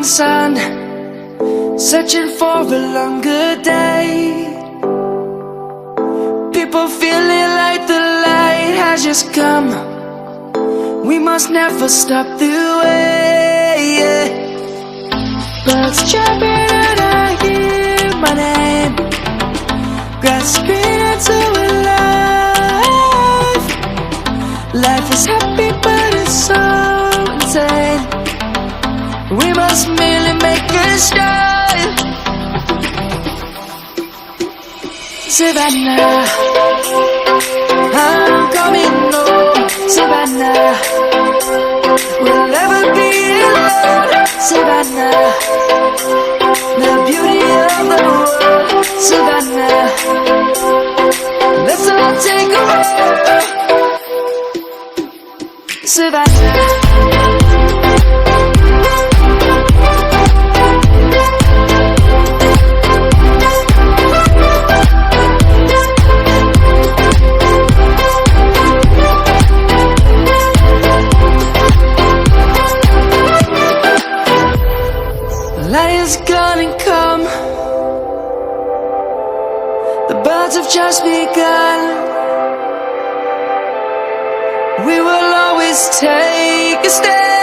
sun, searching for a longer day. People feeling like the light has just come. We must never stop the way, yeah. Birds chirping and I hear my name, grasping into a life. Life is happy but it's so insane. We must merely make a start. Savannah, I'm coming home. Savannah, we'll never be alone. Savannah, the beauty of the world. Savannah, let's all take a walk. Savannah. Light is gonna come. The birds have just begun. We will always take a stand.